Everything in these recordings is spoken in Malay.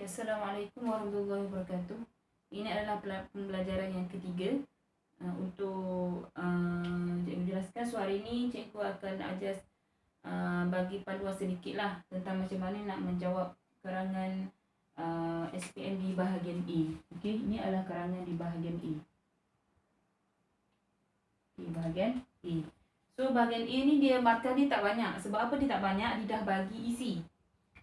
Ya, Assalamualaikum warahmatullahi wabarakatuh. Ini adalah pembelajaran yang ketiga. Untuk cikgu jelaskan, hari ini cikgu akan ajar bagi panduan sedikit lah tentang macam mana nak menjawab karangan SPM di bahagian A. Okey, ini adalah karangan di bahagian A. Okey, bahagian A. So bahagian A ni dia markah dia tak banyak. Sebab apa dia tak banyak? Dia dah bagi isi.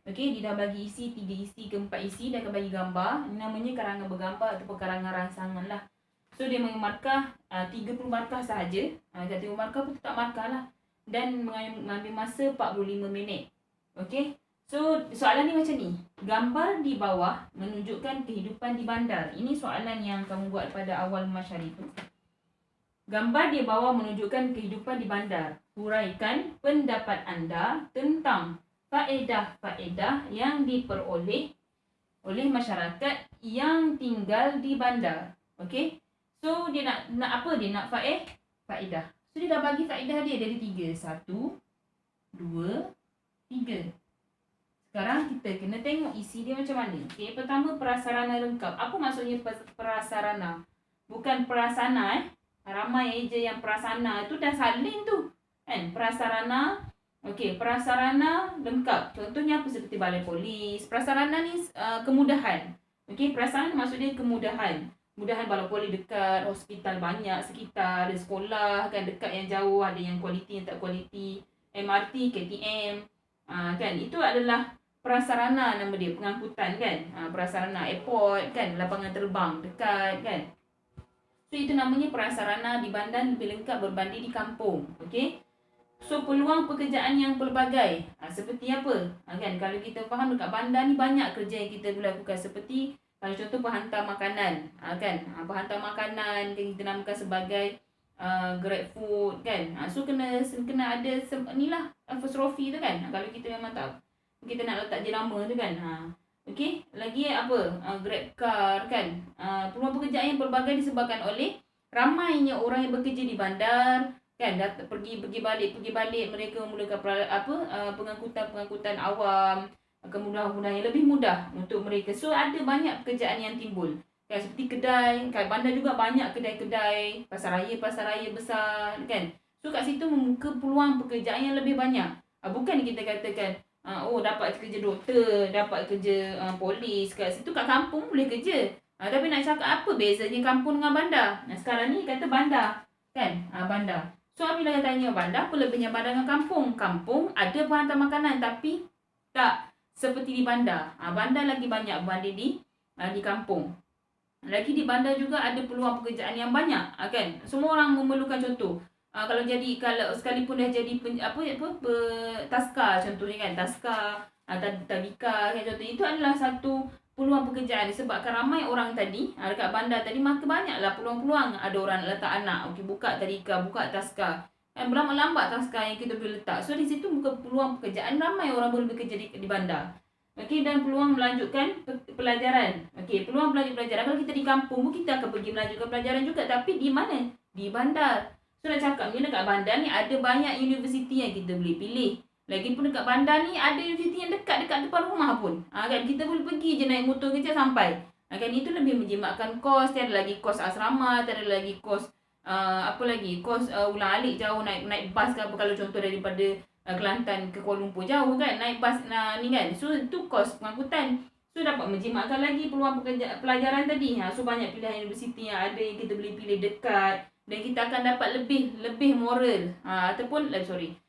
Okey, dia dah bagi isi 3 isi ke 4 isi, dia akan bagi gambar. Namanya karangan bergambar ataupun karangan rangsangan lah. So dia menmarkah 30 markah sahaja. 30 markah pun tak markah lah. Dan mengambil masa 45 minit. Okey. So soalan ni macam ni. Gambar di bawah menunjukkan kehidupan di bandar. Ini soalan yang kamu buat pada awal masyarakat itu. Gambar di bawah menunjukkan kehidupan di bandar. Huraikan pendapat anda tentang faedah-faedah yang diperoleh oleh masyarakat yang tinggal di bandar. Okey. So dia nak apa? Dia nak faedah. So dia dah bagi faedah dia dari 3. 1 2 3. Sekarang kita kena tengok isi dia macam mana. Okey, pertama prasarana lengkap. Apa maksudnya prasarana? Bukan prasana Ramai je yang prasana tu dah salin tu. Kan? Prasarana. Okey, prasarana lengkap. Contohnya apa? Seperti balai polis. Prasarana ni kemudahan. Okey, prasarana maksudnya kemudahan. Mudahan balai polis dekat, hospital banyak sekitar, ada sekolah kan dekat yang jauh, ada yang kualiti yang tak kualiti, MRT, KTM. Kan itu adalah prasarana nama dia, pengangkutan kan. Prasarana airport kan, lapangan terbang dekat kan. So itu namanya prasarana di bandar lebih lengkap berbanding di kampung. Okey. So peluang pekerjaan yang pelbagai. Seperti apa? Kan kalau kita faham dekat bandar ni banyak kerja yang kita boleh lakukan, seperti kalau contoh penghantar makanan. Kan penghantar makanan kita namakan sebagai grab food kan. So kena ada inilah first trophy tu kan. Kalau kita memang tak, kita nak letak jenama tu kan. Okey, lagi apa? Grab car kan. Peluang pekerjaan yang pelbagai disebabkan oleh ramainya orang yang bekerja di bandar kan, pergi balik mereka memulakan pengangkutan awam, kemudahan-kemudahan yang lebih mudah untuk mereka. So ada banyak pekerjaan yang timbul kan, seperti kedai kat bandar juga banyak kedai-kedai, pasar raya besar kan. So kat situ membuka peluang pekerjaan yang lebih banyak. Bukan kita katakan dapat kerja doktor, dapat kerja polis kat situ, kat kampung boleh kerja. Tapi nak cakap apa bezanya kampung dengan bandar? Sekarang ni kata bandar kan, bandar. So bila tanya bandar, apa lebihnya bandar dengan kampung? Kampung ada penghantar makanan tapi tak seperti di bandar. Bandar lagi banyak berbanding di kampung. Lagi di bandar juga ada peluang pekerjaan yang banyak kan. Semua orang memerlukan contoh. Kalau sekalipun dah jadi taska contohnya kan, taska tadika kan, contoh itu adalah satu peluang pekerjaan disebabkan ramai orang tadi dekat bandar tadi, maka banyaklah peluang-peluang. Ada orang nak letak anak, okey, buka tadika, buka taska kan, berlambat taska yang kita boleh letak. So di situ buka peluang pekerjaan, ramai orang boleh bekerja di bandar. Okey, dan peluang melanjutkan pelajaran. Okey, peluang pelajaran. Kalau kita di kampung pun kita akan pergi melanjutkan pelajaran juga, tapi di mana? Di bandar. So nak cakap ni dekat bandar ni ada banyak universiti yang kita boleh pilih. Lagipun dekat bandar ni ada universiti yang dekat depan rumah pun. Kan kita boleh pergi je naik motor kerja sampai. Kan itu lebih menjimatkan kos. Tiada lagi kos asrama, tiada lagi kos kos ulang-alik jauh naik bas ke apa, kalau contoh daripada Kelantan ke Kuala Lumpur jauh kan, naik bas ni kan. So itu kos pengangkutan. So dapat menjimatkan lagi peluang pelajaran tadi. So banyak pilihan universiti yang ada yang kita boleh pilih dekat, dan kita akan dapat lebih moral ataupun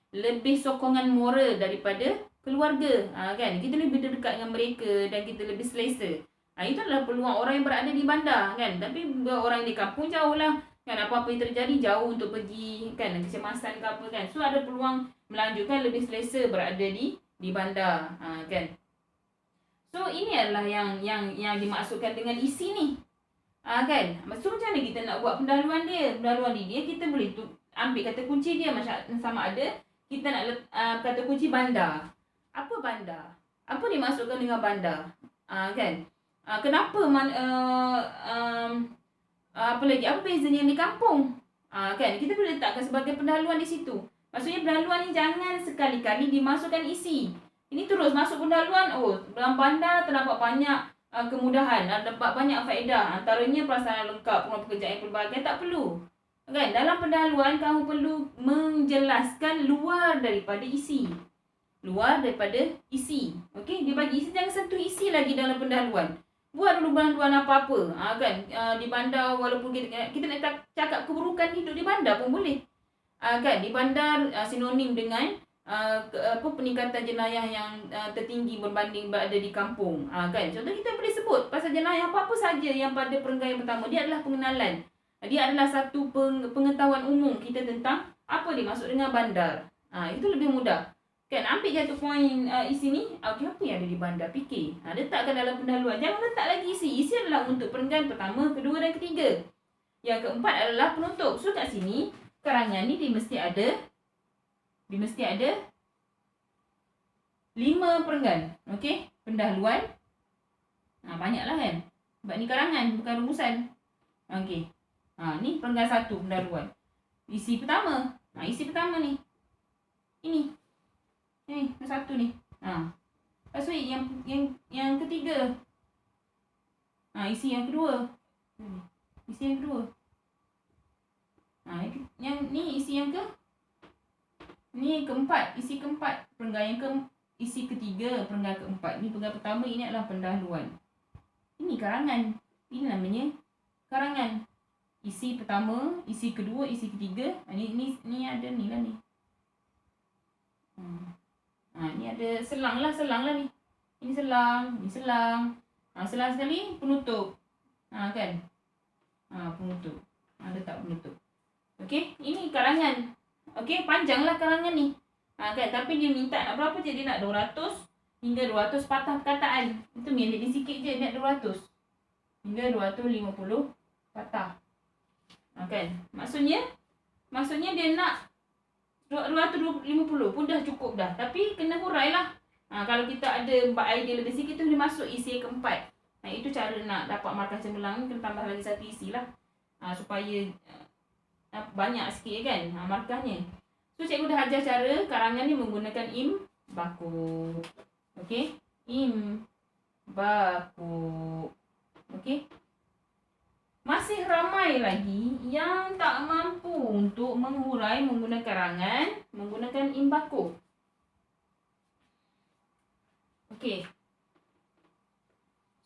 lebih sokongan moral daripada keluarga kan. Kita lebih dekat dengan mereka dan kita lebih selesa. Itu adalah peluang orang yang berada di bandar kan. Tapi orang di kampung jauh lah kan, apa-apa yang terjadi jauh untuk pergi kan, kecemasan ke apa kan. So ada peluang melanjutkan lebih selesa berada di bandar kan. So ini adalah yang dimaksudkan dengan isi ni kan. So macam mana kita nak buat pendahuluan dia? Pendahuluan dia kita boleh ambil kata kunci dia, sama ada kita nak kata kunci bandar. Apa bandar? Apa dimaksudkan dengan bandar? Kan? Kenapa apa lagi? Apa bezanya di kampung? Kan? Kita boleh letakkan sebagai pendahuluan di situ. Maksudnya pendahuluan ni jangan sekali-kali dimasukkan isi. Ini terus masuk pendahuluan. Dalam bandar terdapat banyak kemudahan, dapat banyak faedah. Antaranya prasarana lengkap, peluang pekerjaan yang pelbagai tak perlu. Kan? Dalam pendahuluan kamu perlu menjelaskan luar daripada isi. Luar daripada isi. Okey, dia bagi isi, jangan sentuh isi lagi dalam pendahuluan. Buat dulu pendahuluan apa-apa. Kan? Di bandar, walaupun kita nak cakap keburukan hidup di bandar pun boleh. Kan? Di bandar sinonim dengan peningkatan jenayah yang tertinggi berbanding berada di kampung. Kan? Contoh kita boleh sebut pasal jenayah apa-apa saja yang pada perenggan yang pertama. Dia adalah pengenalan. Dia adalah satu pengetahuan umum kita tentang apa dimaksud dengan bandar. Itu lebih mudah. Kan, ambil je tu poin isi ni. Okay, apa yang ada di bandar? Fikir. Letakkan dalam pendahuluan. Jangan letak lagi isi. Isi adalah untuk perenggan pertama, kedua dan ketiga. Yang keempat adalah penutup. So kat sini, karangan ni dia mesti ada 5 perenggan. Okey, pendahuluan. Banyaklah kan. Sebab ni karangan, bukan rumusan. Okey. Ni perenggan 1 pendahuluan. Isi pertama. Isi pertama ni. Ini satu ni. Lepas tu yang ketiga. Isi yang kedua. Isi yang kedua. Yang ni isi yang ni keempat, isi keempat. Perenggan yang isi ketiga, perenggan keempat. Ni perenggan pertama, ini adalah pendahuluan. Ini karangan. Ini namanya karangan. Isi pertama, isi kedua, isi ketiga. Ni ada ni lah ni. Ni ada selang lah ni. Ini selang, ni selang. Selang sekali, penutup. Kan? Penutup. Letak penutup. Okey, ini karangan. Okey, panjanglah karangan ni. Kan? Tapi dia minta nak berapa je? Dia nak 200 hingga 200 patah perkataan. Itu minit dia sikit je, nak 200 hingga 250 patah. Kan? Maksudnya dia nak 250 pun dah cukup dah. Tapi kena hurailah. Kalau kita ada idea lebih sikit tu dia masuk isi yang keempat. Itu cara nak dapat markah cemerlang, kena tambah lagi satu isi lah. Supaya banyak sikit kan markahnya. So cikgu dah ajar cara karangan ni menggunakan baku. Okey, baku. Okey. Masih ramai lagi yang tak mampu untuk menghurai menggunakan karangan menggunakan baku. Okey.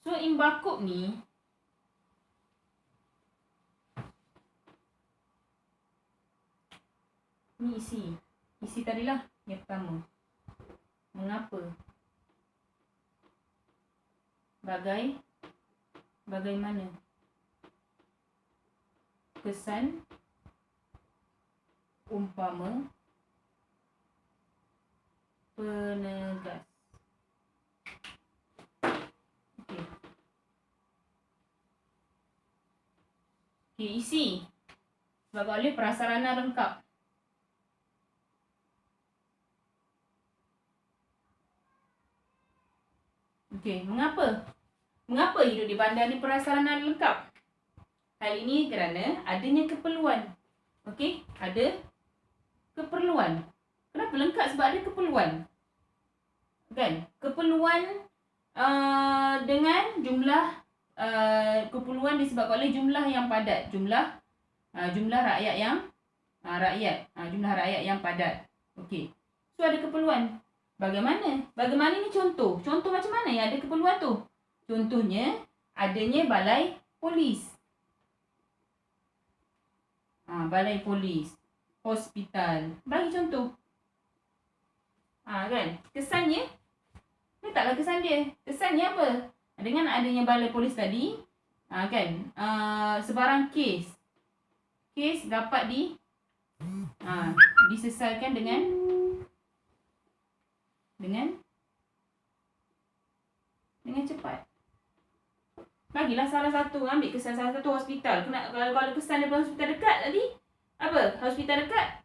So baku ni isi tadilah yang pertama. Mengapa? Bagaimana? Kesan, umpama, penegas. Okey, isi. Sebagai oleh prasarana lengkap. Okey, mengapa hidup di bandar ni prasarana lengkap? Hal ini kerana adanya keperluan. Okey, ada keperluan. Kenapa lengkap? Sebab ada keperluan. Kan? Keperluan dengan jumlah keperluan disebabkan oleh jumlah yang padat. Jumlah rakyat yang jumlah rakyat yang padat. Okey. So ada keperluan. Bagaimana ni contoh? Contoh macam mana yang ada keperluan tu? Contohnya adanya balai polis. Balai polis, hospital. Bagi contoh. Kan? Kesannya, letaklah kesan dia. Kesannya apa? Dengan adanya balai polis tadi, kan? Sebarang kes dapat diselesaikan dengan cepat. Bagilah salah satu, ambil kesan salah satu hospital. Kalau kesan daripada hospital dekat tadi, apa? Hospital dekat,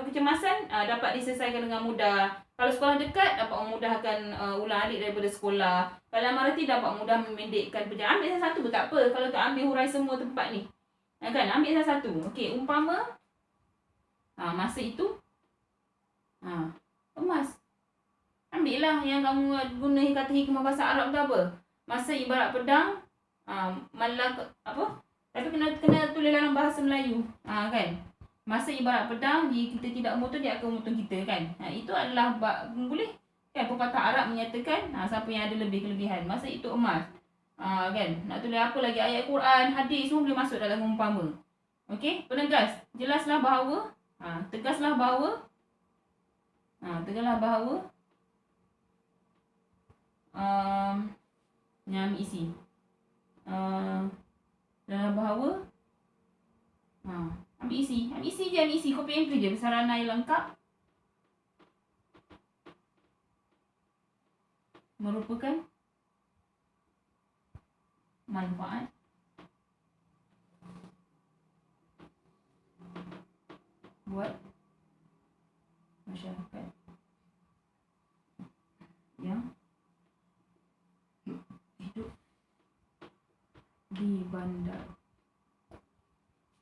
kecemasan dapat diselesaikan dengan mudah. Kalau sekolah dekat, dapat memudahkan ulang-alik daripada sekolah. Kalau MRT dapat mudah memendekkan perjalanan. Ambil salah satu pun tak apa. Kalau tak ambil hurai semua tempat ni. Kan? Ambil salah satu. Okey, umpama masa itu emas. Ambil lah yang kamu guna kata hikmah bahasa Arab tu apa. Masa ibarat pedang, apa? Tapi kena tulis dalam bahasa Melayu. Kan? Masa ibarat pedang, jika kita tidak memotong, dia akan memotong kita kan. Itu adalah boleh kan pepatah Arab menyatakan siapa yang ada lebih kelebihan. Masa itu emas. Kan? Nak tulis apa lagi, ayat Quran, hadis semua boleh masuk dalam umpama. Okey, penegas. Jelaslah bahawa tegaslah bahawa yang ambil isi. Dalam bahawa ambil isi je, copy and paste je sarana yang lengkap merupakan manfaat buat masyarakat yang hidup di bandar.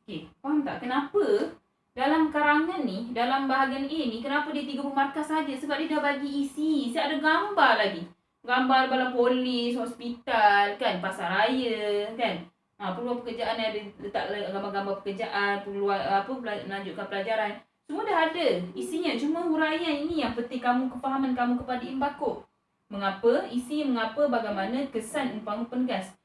Okey, faham tak kenapa dalam karangan ni, dalam bahagian A ni, kenapa dia 30 markah saja? Sebab dia dah bagi isi. Saya ada gambar lagi. Gambar bala polis, hospital, kan, pasar raya, kan. Peluang pekerjaan ada letak gambar-gambar pekerjaan, peluang melanjutkan pelajaran. Semua dah ada isinya. Cuma huraian ini yang penting kefahaman kamu kepada imbakuk. Mengapa, isi mengapa, bagaimana, kesan umpama penegas.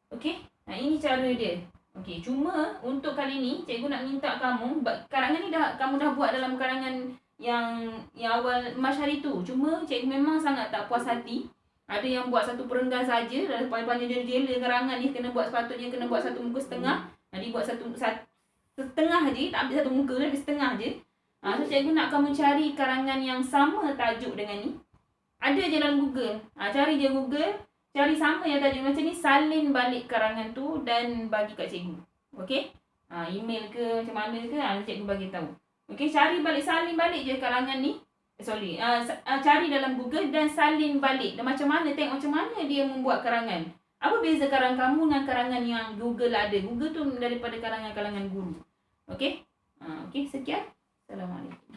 Okey? Ini cara dia. Okey, cuma untuk kali ni cikgu nak minta kamu, karangan ni kamu dah buat dalam karangan yang awal March hari tu. Cuma cikgu memang sangat tak puas hati. Ada yang buat satu perenggan saja, dah panjang jela karangan ni sepatutnya kena buat satu muka setengah. Dia buat setengah je, tak ambil satu muka, tapi setengah je. So cikgu nak kamu cari karangan yang sama tajuk dengan ni. Ada je dalam Google. Cari je Google, cari sama yang tajuk macam ni, salin balik karangan tu dan bagi kat cikgu. Okey? Email ke macam mana ke, cikgu bagi tahu. Okey, salin balik je karangan ni. Cari dalam Google dan salin balik. Dan macam mana, tengok macam mana dia membuat karangan. Apa beza karangan kamu dengan karangan yang Google ada? Google tu daripada karangan-karangan guru. Okey? Okey, sekian. Assalamualaikum.